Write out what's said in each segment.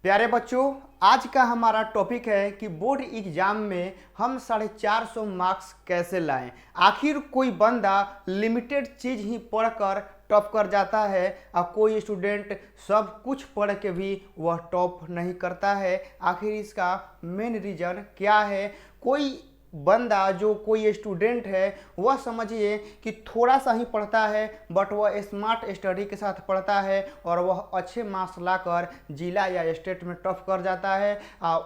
प्यारे बच्चों, आज का हमारा टॉपिक है कि बोर्ड एग्जाम में हम 450 मार्क्स कैसे लाएं। आखिर कोई बंदा लिमिटेड चीज़ ही पढ़कर टॉप कर जाता है और कोई स्टूडेंट सब कुछ पढ़ के भी वह टॉप नहीं करता है। आखिर इसका मेन रीज़न क्या है? कोई बंदा जो कोई स्टूडेंट है वह समझिए कि थोड़ा सा ही पढ़ता है बट वह स्मार्ट स्टडी के साथ पढ़ता है और वह अच्छे मार्क्स लाकर जिला या स्टेट में टॉप कर जाता है।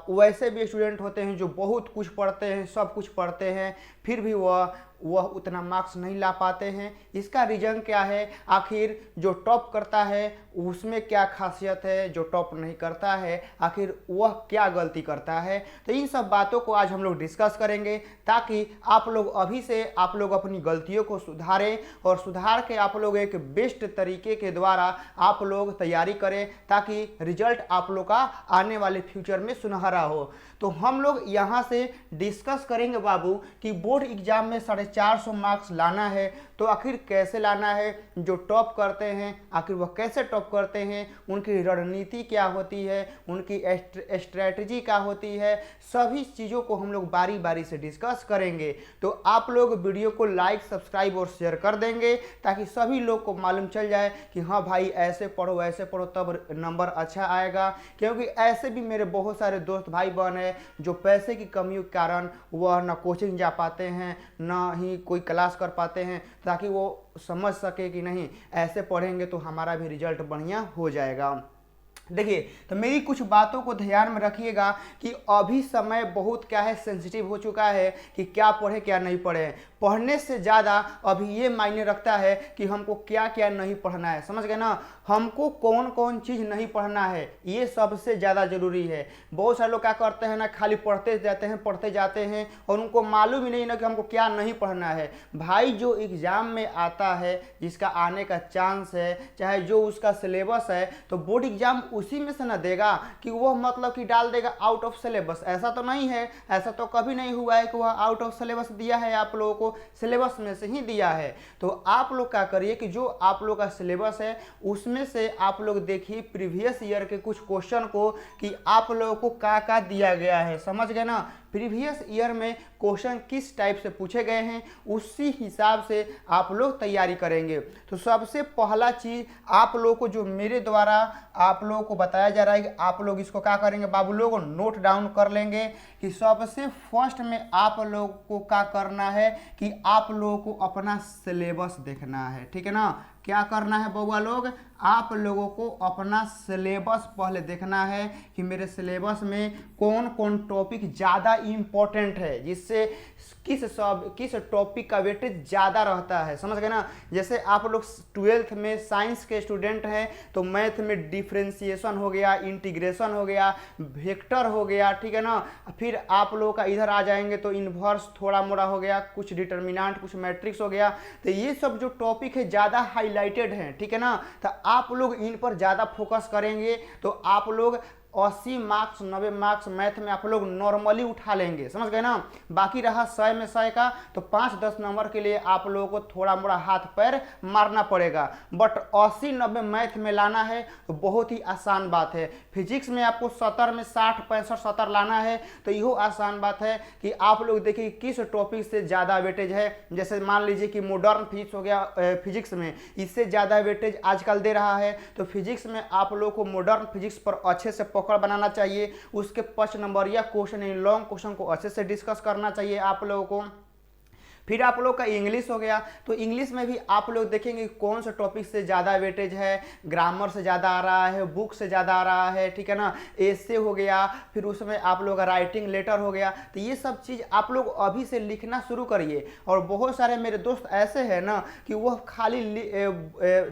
वैसे भी स्टूडेंट होते हैं जो बहुत कुछ पढ़ते हैं, सब कुछ पढ़ते हैं, फिर भी वह उतना मार्क्स नहीं ला पाते हैं। इसका रीज़न क्या है? आखिर जो टॉप करता है उसमें क्या खासियत है, जो टॉप नहीं करता है आखिर वह क्या गलती करता है? तो इन सब बातों को आज हम लोग डिस्कस करेंगे ताकि आप लोग अभी से आप लोग अपनी गलतियों को सुधारें और सुधार के आप लोग एक बेस्ट तरीके के द्वारा आप लोग तैयारी करें ताकि रिजल्ट आप लोग का आने वाले फ्यूचर में सुनहरा हो। तो हम लोग यहाँ से डिस्कस करेंगे बाबू कि बोर्ड एग्जाम में 450 मार्क्स लाना है तो आखिर कैसे लाना है। जो टॉप करते हैं आखिर वह कैसे टॉप करते हैं, उनकी रणनीति क्या होती है, उनकी स्ट्रैटेजी क्या होती है, सभी चीज़ों को हम लोग बारी बारी से डिस्कस करेंगे। तो आप लोग वीडियो को लाइक, सब्सक्राइब और शेयर कर देंगे ताकि सभी लोग को मालूम चल जाए कि हाँ भाई ऐसे पढ़ो तब नंबर अच्छा आएगा। क्योंकि ऐसे भी मेरे बहुत सारे दोस्त भाई बहन हैं जो पैसे की कमी के कारण वह ना कोचिंग जा पाते हैं ना ही कोई क्लास कर पाते हैं, ताकि वो समझ सके कि नहीं ऐसे पढ़ेंगे तो हमारा भी रिजल्ट बढ़िया हो जाएगा। देखिए, तो मेरी कुछ बातों को ध्यान में रखिएगा कि अभी समय बहुत क्या है सेंसिटिव हो चुका है कि क्या पढ़े क्या नहीं पढ़े। पढ़ने से ज़्यादा अभी ये मायने रखता है कि हमको क्या क्या नहीं पढ़ना है। समझ गए ना? हमको कौन कौन चीज़ नहीं पढ़ना है ये सबसे ज़्यादा ज़रूरी है। बहुत सारे लोग क्या करते हैं ना, खाली पढ़ते जाते हैं और उनको मालूम ही नहीं ना कि हमको क्या नहीं पढ़ना है। भाई जो एग्ज़ाम में आता है, जिसका आने का चांस है, चाहे जो उसका सिलेबस है, तो बोर्ड एग्ज़ाम उसी में से ना देगा कि वह मतलब कि डाल देगा आउट ऑफ सिलेबस। ऐसा तो नहीं है, ऐसा तो कभी नहीं हुआ है कि वह आउट ऑफ सिलेबस दिया है। आप लोगों को सिलेबस में से ही दिया है। तो आप लोग क्या करिए कि जो आप लोग का सिलेबस है उसमें से आप लोग देखिए प्रीवियस ईयर के कुछ क्वेश्चन को कि आप लोगों को क्या दिया गया है। समझ गए ना? प्रीवियस ईयर में क्वेश्चन किस टाइप से पूछे गए हैं उसी हिसाब से आप लोग तैयारी करेंगे। तो सबसे पहला चीज़ आप लोगों को जो मेरे द्वारा आप लोगों को बताया जा रहा है कि आप लोग इसको क्या करेंगे बाबू लोग, नोट डाउन कर लेंगे कि सबसे फर्स्ट में आप लोगों को क्या करना है कि आप लोगों को अपना सिलेबस देखना है। ठीक है ना? क्या करना है बउआ लोग? आप लोगों को अपना सिलेबस पहले देखना है कि मेरे सिलेबस में कौन कौन टॉपिक ज़्यादा इम्पोर्टेंट है, जिससे किस टॉपिक का वेटेज ज़्यादा रहता है। समझ गए ना? जैसे आप लोग 12th में साइंस के स्टूडेंट हैं तो मैथ में डिफ्रेंशिएशन हो गया, इंटीग्रेशन हो गया, वेक्टर हो गया, ठीक है ना? फिर आप लोगों का इधर आ जाएंगे तो इन्वर्स थोड़ा मोड़ा हो गया, कुछ डिटर्मिनेंट, कुछ मैट्रिक्स हो गया। तो ये सब जो टॉपिक है ज़्यादा हाईलाइटेड हैं, ठीक है ना? तो आप लोग इन पर ज़्यादा फोकस करेंगे तो आप लोग 80 मार्क्स 90 मार्क्स मैथ में आप लोग नॉर्मली उठा लेंगे। समझ गए ना? बाकी रहा 100 में 100 का तो 5-10 नंबर के लिए आप लोगों को थोड़ा मोड़ा हाथ पैर मारना पड़ेगा। बट 80-90 मैथ में लाना है तो बहुत ही आसान बात है। फिजिक्स में आपको 70 में 60 65 70 लाना है तो यहो आसान बात है कि आप लोग देखिए किस टॉपिक से ज़्यादा वेटेज है। जैसे मान लीजिए कि मॉडर्न फिजिक्स हो गया, फिजिक्स में इससे ज़्यादा वेटेज आजकल दे रहा है। तो फिजिक्स में आप लोग को मॉडर्न फिजिक्स पर अच्छे से पकड़ बनाना चाहिए। उसके 5 नंबर या क्वेश्चन लॉन्ग क्वेश्चन को अच्छे से डिस्कस करना चाहिए आप लोगों को। फिर आप लोग का इंग्लिश हो गया तो इंग्लिश में भी आप लोग देखेंगे कौन सा टॉपिक से ज़्यादा वेटेज है, ग्रामर से ज़्यादा आ रहा है, बुक से ज़्यादा आ रहा है, ठीक है ना? एसे हो गया, फिर उसमें आप लोग का राइटिंग लेटर हो गया। तो ये सब चीज़ आप लोग अभी से लिखना शुरू करिए। और बहुत सारे मेरे दोस्त ऐसे हैं ना कि वह खाली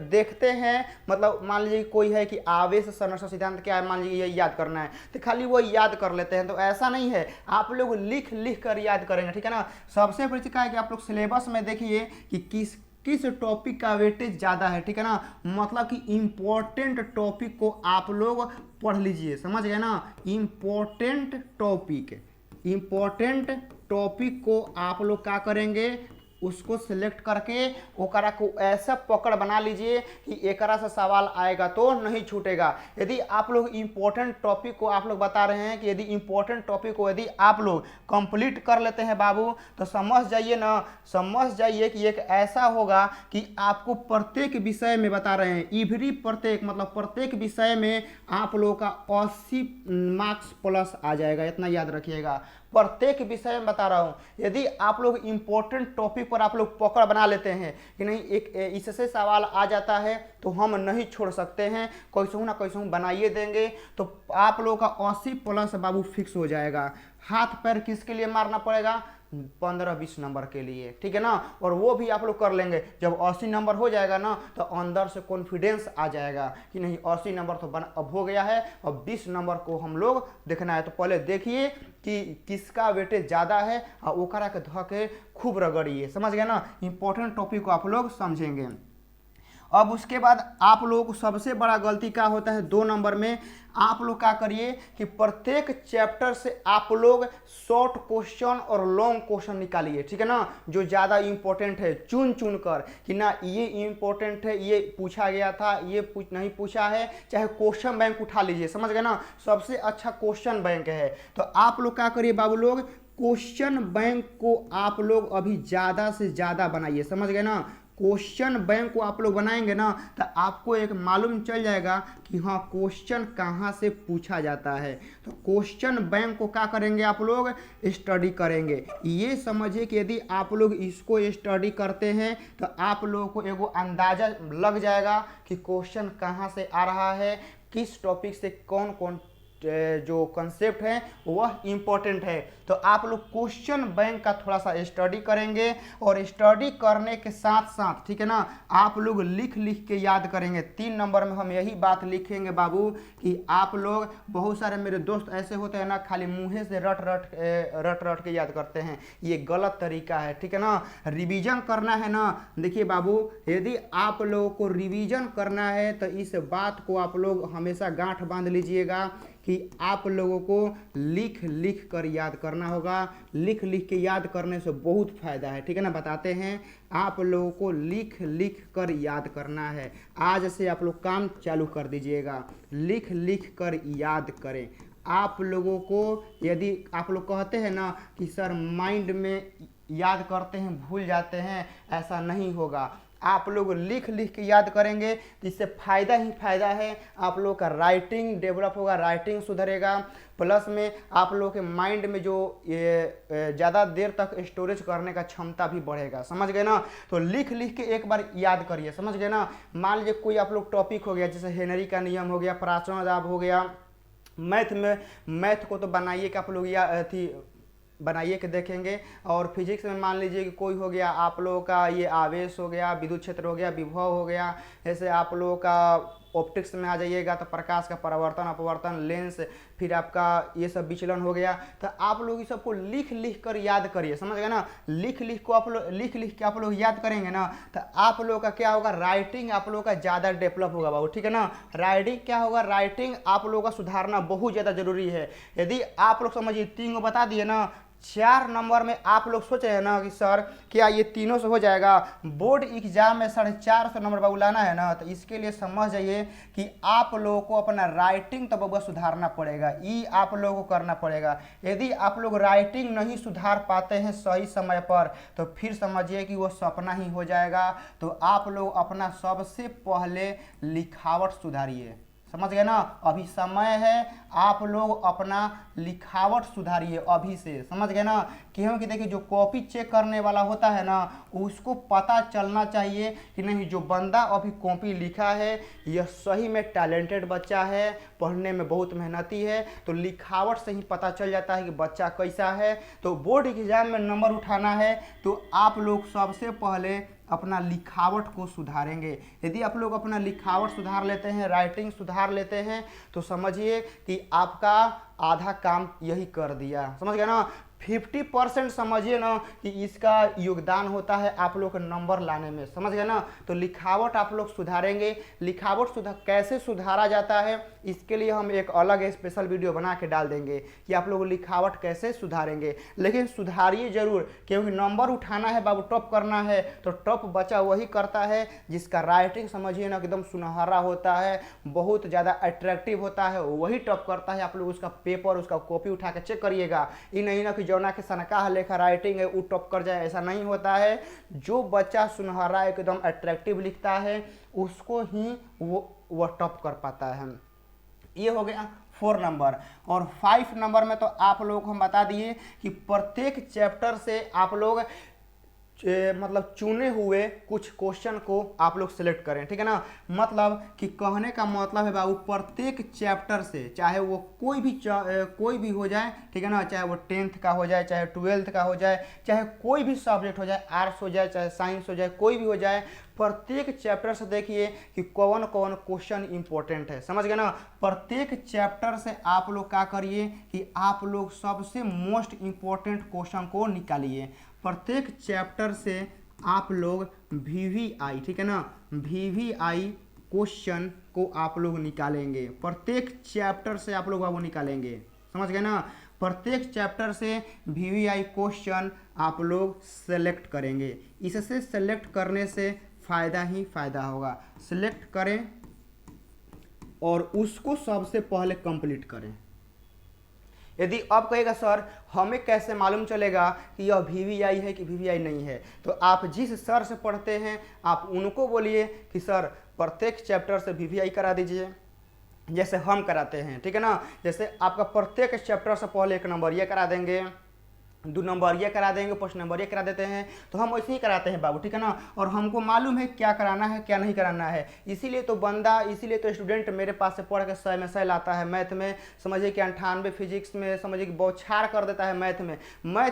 देखते हैं, मतलब मान लीजिए कोई है कि आवेश संरक्षण सिद्धांत क्या है, मान लीजिए ये याद करना है तो खाली वो याद कर लेते हैं। तो ऐसा नहीं है, आप लोग लिख कर याद करेंगे, ठीक है ना? सबसे बड़ी चीज़ है कि आप लोग सिलेबस में देखिए कि किस टॉपिक का वेटेज ज़्यादा है, ठीक है ना? मतलब कि इम्पोर्टेंट टॉपिक को आप लोग पढ़ लीजिए। समझ गए ना? इम्पोर्टेंट टॉपिक को आप लोग क्या करेंगे, उसको सिलेक्ट करके ओकरा को ऐसा पकड़ बना लीजिए कि एकरा से सवाल आएगा तो नहीं छूटेगा। यदि आप लोग इंपॉर्टेंट टॉपिक को आप लोग बता रहे हैं कि यदि इंपॉर्टेंट टॉपिक को यदि आप लोग कंप्लीट कर लेते हैं बाबू, तो समझ जाइए ना, समझ जाइए कि एक ऐसा होगा कि आपको प्रत्येक विषय में बता रहे हैं, इवरी प्रत्येक मतलब प्रत्येक विषय में आप लोगों का 80 मार्क्स प्लस आ जाएगा। इतना याद रखिएगा, प्रत्येक विषय में बता रहा हूं। यदि आप लोग इंपॉर्टेंट टॉपिक पर आप लोग पकड़ बना लेते हैं कि नहीं एक इससे सवाल आ जाता है तो हम नहीं छोड़ सकते हैं, कैसे ना कैसे बनाइए देंगे, तो आप लोगों का 80 प्लस बाबू फिक्स हो जाएगा। हाथ पैर किसके लिए मारना पड़ेगा? 15-20 नंबर के लिए, ठीक है ना। और वो भी आप लोग कर लेंगे। जब 80 नंबर हो जाएगा ना तो अंदर से कॉन्फिडेंस आ जाएगा कि नहीं 80 नंबर तो अब हो गया है, और 20 नंबर को हम लोग देखना है। तो पहले देखिए कि किसका वेटेज ज़्यादा है और ओकरा के धके खूब रगड़िए, समझ गए ना। इंपॉर्टेंट टॉपिक को आप लोग समझेंगे। अब उसके बाद आप लोगों को सबसे बड़ा गलती क्या होता है 2 नंबर में, आप लोग क्या करिए कि प्रत्येक चैप्टर से आप लोग शॉर्ट क्वेश्चन और लॉन्ग क्वेश्चन निकालिए, ठीक है ना। जो ज़्यादा इंपॉर्टेंट है चुन चुन कर कि ना ये इंपॉर्टेंट है, ये पूछा गया था, ये नहीं पूछा है, चाहे क्वेश्चन बैंक उठा लीजिए, समझ गए ना। सबसे अच्छा क्वेश्चन बैंक है। तो आप लोग क्या करिए बाबू लोग, क्वेश्चन बैंक को आप लोग अभी ज़्यादा से ज़्यादा बनाइए, समझ गए ना। क्वेश्चन बैंक को आप लोग बनाएंगे ना तो आपको एक मालूम चल जाएगा कि हाँ क्वेश्चन कहाँ से पूछा जाता है। तो क्वेश्चन बैंक को क्या करेंगे आप लोग, स्टडी करेंगे। ये समझिए कि यदि आप लोग इसको स्टडी करते हैं तो आप लोगों को एगो अंदाजा लग जाएगा कि क्वेश्चन कहाँ से आ रहा है, किस टॉपिक से कौन कौन जो कंसेप्ट है वह इंपॉर्टेंट है। तो आप लोग क्वेश्चन बैंक का थोड़ा सा स्टडी करेंगे, और स्टडी करने के साथ साथ, ठीक है ना, आप लोग लिख लिख के याद करेंगे। 3 नंबर में हम यही बात लिखेंगे बाबू कि आप लोग, बहुत सारे मेरे दोस्त ऐसे होते हैं ना खाली मुँहे से रट रट के याद करते हैं, ये गलत तरीका है, ठीक है ना। रिवीजन करना है ना, देखिए बाबू यदि आप लोगों को रिवीजन करना है तो इस बात को आप लोग हमेशा गांठ बांध लीजिएगा कि आप लोगों को लिख लिख कर याद करना होगा। लिख लिख के याद करने से बहुत फायदा है, ठीक है ना। बताते हैं, आप लोगों को लिख लिख कर याद करना है। आज से आप लोग काम चालू कर दीजिएगा, लिख लिख कर याद करें। आप लोगों को यदि आप लोग कहते हैं ना कि सर माइंड में याद करते हैं भूल जाते हैं, ऐसा नहीं होगा। आप लोग लिख लिख के याद करेंगे तो इससे फ़ायदा ही फ़ायदा है। आप लोग का राइटिंग डेवलप होगा, राइटिंग सुधरेगा, प्लस में आप लोग के माइंड में जो ये ज़्यादा देर तक स्टोरेज करने का क्षमता भी बढ़ेगा, समझ गए ना। तो लिख लिख के एक बार याद करिए, समझ गए ना। मान लीजिए कोई आप लोग टॉपिक हो गया, जैसे हेनरी का नियम हो गया, प्राचीनवाद हो गया, मैथ में मैथ को तो बनाइए कि आप लोग या थी बनाइए के देखेंगे। और फिजिक्स में मान लीजिए कि कोई हो गया आप लोगों का ये आवेश हो गया, विद्युत क्षेत्र हो गया, विभव हो गया। ऐसे आप लोगों का ऑप्टिक्स में आ जाइएगा तो प्रकाश का परावर्तन अपवर्तन, लेंस, फिर आपका ये सब विचलन हो गया। तो आप लोग इस सबको लिख लिख कर याद करिए, समझ गए ना। लिख लिख के आप लोग याद करेंगे ना तो आप लोगों का क्या होगा, राइटिंग आप लोगों का ज़्यादा डेवलप होगा बाबू, ठीक है ना। राइटिंग क्या होगा, राइटिंग आप लोगों का सुधारना बहुत ज़्यादा जरूरी है। यदि आप लोग समझिए 3 को बता दिए ना, 4 नंबर में आप लोग सोच रहे हैं ना कि सर क्या ये तीनों से हो जाएगा, बोर्ड एग्जाम में 450 नंबर बाबू लाना है ना, तो इसके लिए समझ जाइए कि आप लोगों को अपना राइटिंग तो बाबू सुधारना पड़ेगा, ये आप लोगों को करना पड़ेगा। यदि आप लोग राइटिंग नहीं सुधार पाते हैं सही समय पर तो फिर समझिए कि वो सपना ही हो जाएगा। तो आप लोग अपना सबसे पहले लिखावट सुधारिए, समझ गए ना। अभी समय है, आप लोग अपना लिखावट सुधारिए अभी से, समझ गए ना। क्योंकि देखिए जो कॉपी चेक करने वाला होता है ना उसको पता चलना चाहिए कि नहीं जो बंदा अभी कॉपी लिखा है यह सही में टैलेंटेड बच्चा है, पढ़ने में बहुत मेहनती है। तो लिखावट से ही पता चल जाता है कि बच्चा कैसा है। तो बोर्ड एग्जाम में नंबर उठाना है तो आप लोग सबसे पहले अपना लिखावट को सुधारेंगे। यदि आप लोग अपना लिखावट सुधार लेते हैं, राइटिंग सुधार लेते हैं, तो समझिए कि आपका आधा काम यही कर दिया, समझ गए ना। 50% समझिए ना कि इसका योगदान होता है आप लोग के नंबर लाने में, समझ गए ना। तो लिखावट आप लोग सुधारेंगे। लिखावट कैसे सुधारा जाता है इसके लिए हम एक अलग स्पेशल वीडियो बना के डाल देंगे कि आप लोग लिखावट कैसे सुधारेंगे। लेकिन सुधारिए जरूर, क्योंकि नंबर उठाना है बाबू, टॉप करना है। तो टॉप बच्चा वही करता है जिसका राइटिंग समझिए ना एकदम सुनहरा होता है, बहुत ज़्यादा अट्रैक्टिव होता है, वही टॉप करता है। आप लोग उसका पेपर, उसका कॉपी उठा के चेक करिएगा। ये नहीं ना कि जौना के सनका लेखा राइटिंग है वो टॉप कर जाए, ऐसा नहीं होता है। जो बच्चा सुनहरा एकदम अट्रैक्टिव लिखता है उसको ही वो टॉप कर पाता है। ये हो गया 4 नंबर। और 5 नंबर में तो आप लोगों को हम बता दिए कि प्रत्येक चैप्टर से आप लोग मतलब चुने हुए कुछ क्वेश्चन को आप लोग सिलेक्ट करें, ठीक है ना। मतलब कि कहने का मतलब है बाबू प्रत्येक चैप्टर से, चाहे वो कोई भी हो जाए, ठीक है ना, चाहे वो 10th का हो जाए, चाहे 12th का हो जाए, चाहे कोई भी सब्जेक्ट हो जाए, आर्ट्स हो जाए, चाहे साइंस हो जाए, कोई भी हो जाए, प्रत्येक चैप्टर से देखिए कि कौन कौन क्वेश्चन इंपॉर्टेंट है, समझ गए ना। प्रत्येक चैप्टर से आप लोग क्या करिए कि आप लोग सबसे मोस्ट इंपॉर्टेंट क्वेश्चन को निकालिए। प्रत्येक चैप्टर से आप लोग VVI, ठीक है ना, VVI क्वेश्चन को आप लोग निकालेंगे। प्रत्येक चैप्टर से आप लोग बाबू निकालेंगे, समझ गए ना। प्रत्येक चैप्टर से VVI क्वेश्चन आप लोग सेलेक्ट करेंगे। इससे सेलेक्ट करने से फ़ायदा ही फ़ायदा होगा। सेलेक्ट करें और उसको सबसे पहले कंप्लीट करें। यदि आप कहेगा सर हमें कैसे मालूम चलेगा कि यह VVI है कि VVI नहीं है, तो आप जिस सर से पढ़ते हैं आप उनको बोलिए कि सर प्रत्येक चैप्टर से VVI करा दीजिए, जैसे हम कराते हैं, ठीक है ना। जैसे आपका प्रत्येक चैप्टर से पहले 1 नंबर ये करा देंगे, 2 नंबर ये करा देंगे, 5 नंबर ये करा देते हैं। तो हम वैसे ही कराते हैं बाबू, ठीक है ना। और हमको मालूम है क्या कराना है क्या नहीं कराना है। इसीलिए तो स्टूडेंट मेरे पास से पढ़ के 100 में 100 लाता है। मैथ में समझिए कि 98, फिजिक्स में समझिए कि बौछार कर देता है। मैथ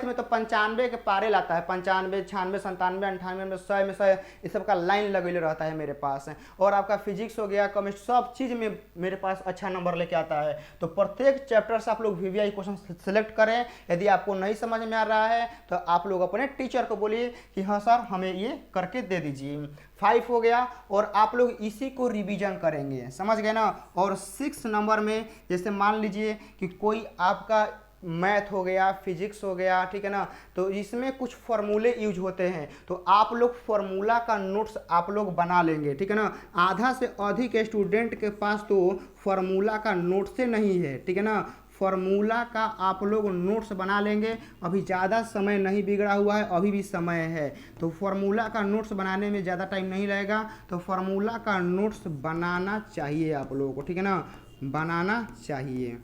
में तो 95 के पारे लाता है, 95, 96, 97, 98 में 100 में 100 इस सब का लाइन लगेले रहता है मेरे पास। और आपका फिजिक्स हो गया, केमिस्ट्री, सब चीज़ में मेरे पास अच्छा नंबर लेके आता है। तो प्रत्येक चैप्टर से आप लोग VVI क्वेश्चन सेलेक्ट करें। यदि आपको नहीं समझ में आ रहा है तो आप लोग अपने टीचर को बोलिए कि हाँ सर हमें ये करके दे दीजिए। 5 हो गया और आप लोग इसी को रिवीजन करेंगे, समझ गए ना। और 6 नंबर में जैसे मान लीजिए कि कोई आपका मैथ हो गया, फिजिक्स हो गया, ठीक है ना, तो इसमें कुछ फॉर्मूले यूज होते हैं। तो आप लोग फॉर्मूला का नोट्स आप लोग बना लेंगे, ठीक है ना। आधा से अधिक स्टूडेंट के पास तो फॉर्मूला का नोट्स से नहीं है, ठीक है ना। फॉर्मूला का आप लोग नोट्स बना लेंगे। अभी ज़्यादा समय नहीं बिगड़ा हुआ है, अभी भी समय है। तो फॉर्मूला का नोट्स बनाने में ज़्यादा टाइम नहीं लगेगा। तो फॉर्मूला का नोट्स बनाना चाहिए आप लोगों को, ठीक है ना, बनाना चाहिए।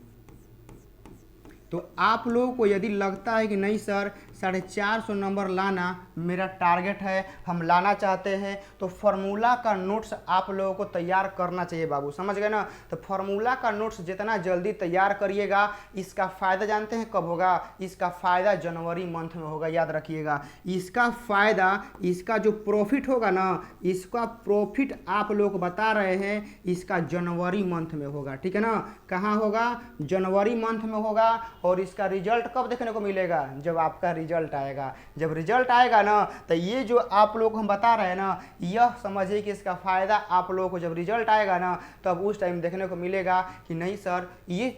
तो आप लोगों को यदि लगता है कि नहीं सर 450 नंबर लाना मेरा टारगेट है, हम लाना चाहते हैं, तो फार्मूला का नोट्स आप लोगों को तैयार करना चाहिए बाबू, समझ गए ना। तो फार्मूला का नोट्स जितना जल्दी तैयार करिएगा, इसका फ़ायदा जानते हैं कब होगा? इसका फ़ायदा जनवरी मंथ में होगा, याद रखिएगा। इसका फ़ायदा, इसका जो प्रॉफिट होगा ना, इसका प्रॉफिट आप लोग बता रहे हैं इसका जनवरी मंथ में होगा, ठीक है ना। कहाँ होगा? जनवरी मंथ में होगा। और इसका रिजल्ट कब देखने को मिलेगा? जब आपका रिजल्ट आएगा। जब रिजल्ट आएगा ना, तो ये जो आप लोग हम बता रहे हैं ना, यह समझिए कि इसका फ़ायदा आप लोगों को जब रिजल्ट आएगा ना, तब उस टाइम देखने को मिलेगा कि नहीं सर ये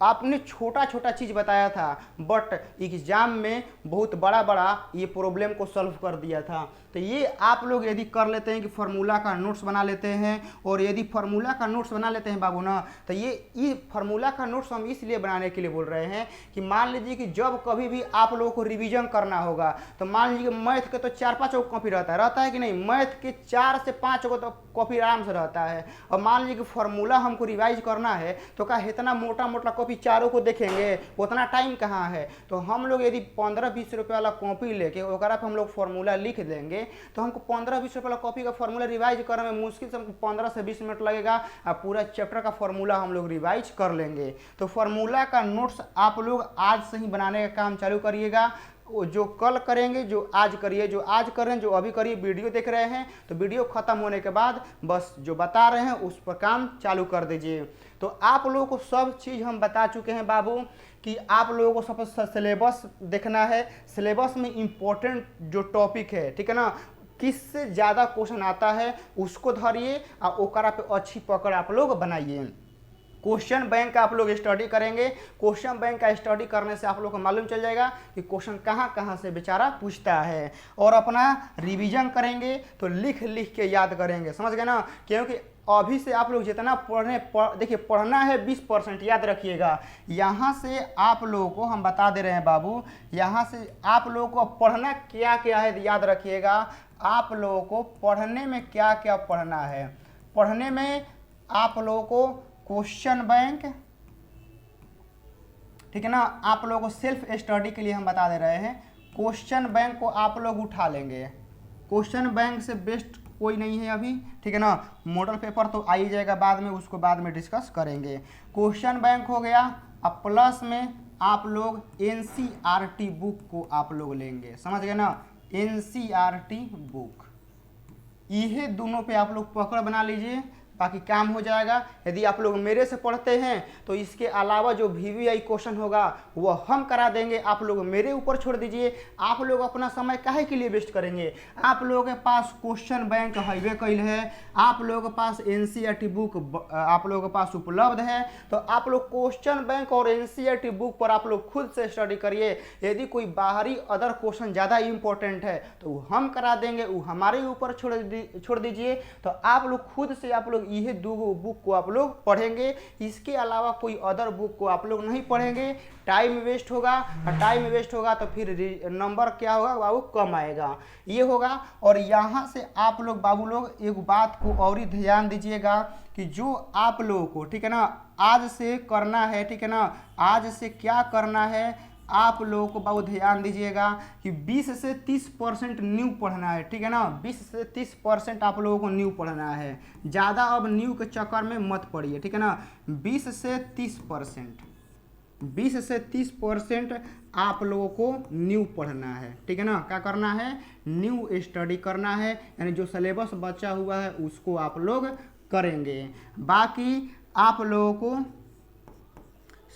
आपने छोटा छोटा चीज़ बताया था, बट एग्जाम में बहुत बड़ा बड़ा ये प्रॉब्लम को सॉल्व कर दिया था। तो ये आप लोग यदि कर लेते हैं कि फार्मूला का नोट्स बना लेते हैं, और यदि फार्मूला का नोट्स बना लेते हैं बाबू ना, तो ये फार्मूला का नोट्स हम इसलिए बनाने के लिए बोल रहे हैं कि मान लीजिए कि जब कभी भी आप लोगों को रिवीजन करना होगा, तो मान लीजिए मैथ के तो 4-5 कॉपी रहता है कि नहीं? मैथ के 4 से 5 को तो कॉपी आराम से रहता है। और मान लीजिए कि फार्मूला हमको रिवाइज करना है, तो क्या इतना मोटा मोटा कॉपी चारों को देखेंगे? उतना टाइम कहाँ है? तो हम लोग यदि 15-20 रुपये वाला कॉपी लेके ओकरा पर हम लोग फार्मूला लिख देंगे, तो हमको 15-20 रुपये वाला कॉपी का फार्मूला रिवाइज करने में मुश्किल से हमको 15 से 20 मिनट लगेगा, और पूरा चैप्टर का फार्मूला हम लोग रिवाइज कर लेंगे। तो फार्मूला का नोट्स आप लोग आज से ही बनाने का काम चालू करिएगा। जो कल करेंगे, जो आज करिए, जो आज कर रहे हैं, जो अभी करिए। वीडियो देख रहे हैं तो वीडियो खत्म होने के बाद बस जो बता रहे हैं उस पर काम चालू कर दीजिए। तो आप लोगों को सब चीज़ हम बता चुके हैं बाबू कि आप लोगों को सब सिलेबस देखना है। सिलेबस में इम्पोर्टेंट जो टॉपिक है, ठीक है ना, किससे ज़्यादा क्वेश्चन आता है उसको धरिए और ओकरा पे अच्छी पकड़ आप लोग बनाइए। क्वेश्चन बैंक का आप लोग स्टडी करेंगे। क्वेश्चन बैंक का स्टडी करने से आप लोग को मालूम चल जाएगा कि क्वेश्चन कहाँ कहाँ से बेचारा पूछता है, और अपना रिवीजन करेंगे तो लिख लिख के याद करेंगे, समझ गए ना। क्योंकि अभी से आप लोग जितना देखिए पढ़ना है 20% याद रखिएगा। यहाँ से आप लोगों को हम बता दे रहे हैं बाबू, यहाँ से आप लोगों को पढ़ना क्या क्या है याद रखिएगा। आप लोगों को पढ़ने में क्या क्या पढ़ना है, पढ़ने में आप लोगों को क्वेश्चन बैंक, ठीक है ना, आप लोगों को सेल्फ स्टडी के लिए हम बता दे रहे हैं। क्वेश्चन बैंक को आप लोग उठा लेंगे, क्वेश्चन बैंक से बेस्ट कोई नहीं है अभी, ठीक है ना। मॉडल पेपर तो आ ही जाएगा बाद में, उसको बाद में डिस्कस करेंगे। क्वेश्चन बैंक हो गया, अब प्लस में आप लोग एनसीईआरटी बुक को आप लोग लेंगे, समझ गए ना, एनसीईआरटी बुक। ये दोनों पे आप लोग पकड़ बना लीजिए, बाकी काम हो जाएगा। यदि आप लोग मेरे से पढ़ते हैं तो इसके अलावा जो VVI क्वेश्चन होगा वो हम करा देंगे, आप लोग मेरे ऊपर छोड़ दीजिए। आप लोग अपना समय काहे के लिए वेस्ट करेंगे, आप लोगों के पास क्वेश्चन बैंक हाईवे कैल है, आप लोगों के पास एनसीईआरटी बुक आप लोगों के पास उपलब्ध है, तो आप लोग क्वेश्चन बैंक और एनसीईआरटी बुक पर आप लोग खुद से स्टडी करिए। यदि कोई बाहरी अदर क्वेश्चन ज़्यादा इंपॉर्टेंट है तो वो हम करा देंगे, वो हमारे ऊपर छोड़ दीजिए। तो आप लोग खुद से आप लोग ये दो बुक को आप लोग पढ़ेंगे, इसके अलावा कोई अदर बुक को आप लोग नहीं पढ़ेंगे। टाइम वेस्ट होगा, और टाइम वेस्ट होगा तो फिर नंबर क्या होगा बाबू, कम आएगा, ये होगा। और यहाँ से आप लोग बाबू लोग एक बात को और ही ध्यान दीजिएगा कि जो आप लोगों को, ठीक है ना, आज से करना है, ठीक है ना, आज से क्या करना है आप लोगों को बाबू ध्यान दीजिएगा कि 20 से 30% न्यू पढ़ना है, ठीक है ना। 20 से 30% आप लोगों को न्यू पढ़ना है, ज़्यादा अब न्यू के चक्कर में मत पड़िए, ठीक है ना। 20 से 30% आप लोगों को न्यू पढ़ना है, ठीक है ना। क्या करना है, न्यू स्टडी करना है, यानी जो सिलेबस बचा हुआ है उसको आप लोग करेंगे। बाकी आप लोगों को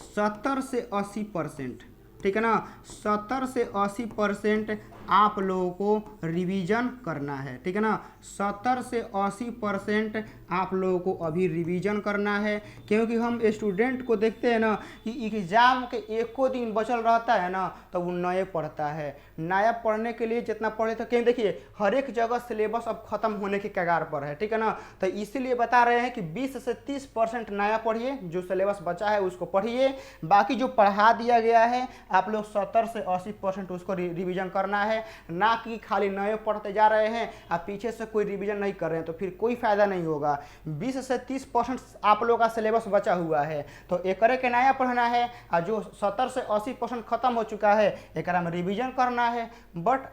70 से 80%, ठीक है ना, 70 से 80% आप लोगों को रिवीजन करना है, ठीक है ना। 70 से 80% आप लोगों को अभी रिवीजन करना है, क्योंकि हम स्टूडेंट को देखते हैं ना कि एग्ज़ाम के एको दिन बचल रहता है ना तो वो नए पढ़ता है। नया पढ़ने के लिए जितना पढ़े तो क्यों, देखिए हर एक जगह सिलेबस अब ख़त्म होने के कगार पर है, ठीक है ना। तो इसीलिए बता रहे हैं कि 20 से 30% नया पढ़िए, जो सिलेबस बचा है उसको पढ़िए। बाकी जो पढ़ा दिया गया है आप लोग 70 से 80% उसको रिवीजन करना है, ना कि खाली नए पढ़ते जा रहे हैं आप पीछे से कोई रिवीजन नहीं कर रहे हैं, तो फिर कोई फायदा नहीं होगा। 20 से 30% आप लोगों का सिलेबस बचा हुआ है तो एकरे के नया पढ़ना है, और जो 70 से 80% खत्म हो चुका है एकरा में रिवीजन करना है। बट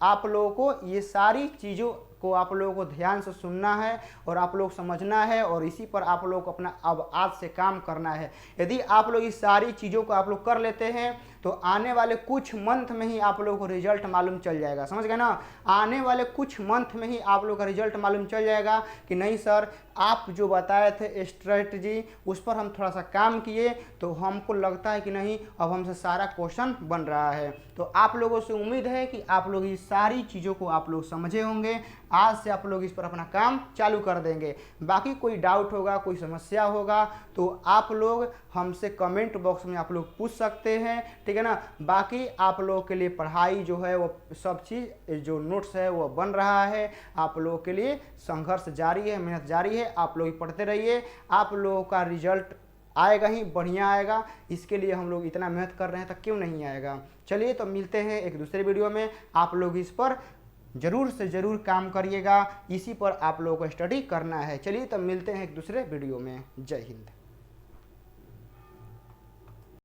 आप लोगों को ये सारी चीज़ों को आप लोगों को ध्यान से सुनना है और आप लोग समझना है, और इसी पर आप लोग को अपना अब आज से काम करना है। यदि आप लोग इस सारी चीज़ों को आप लोग कर लेते हैं तो आने वाले कुछ मंथ में ही आप लोगों को रिजल्ट मालूम चल जाएगा, समझ गए ना। आने वाले कुछ मंथ में ही आप लोग का रिजल्ट मालूम चल जाएगा कि नहीं सर आप जो बताए थे स्ट्रेटजी उस पर हम थोड़ा सा काम किए तो हमको लगता है कि नहीं अब हमसे सारा क्वेश्चन बन रहा है। तो आप लोगों से उम्मीद है कि आप लोग इस सारी चीज़ों को आप लोग समझे होंगे। आज से आप लोग इस पर अपना काम चालू कर देंगे। बाकी कोई डाउट होगा, कोई समस्या होगा तो आप लोग हमसे कमेंट बॉक्स में आप लोग पूछ सकते हैं, ठीक है ना। बाकी आप लोगों के लिए पढ़ाई जो है वो सब चीज़ जो नोट्स है वो बन रहा है, आप लोगों के लिए संघर्ष जारी है, मेहनत जारी है। आप लोग पढ़ते रहिए, आप लोगों का रिजल्ट आएगा ही, बढ़िया आएगा। इसके लिए हम लोग इतना मेहनत कर रहे हैं तो क्यों नहीं आएगा। चलिए तो मिलते हैं एक दूसरे वीडियो में। आप लोग इस पर ज़रूर से ज़रूर काम करिएगा, इसी पर आप लोगों को स्टडी करना है। चलिए तो मिलते हैं एक दूसरे वीडियो में। जय हिंद।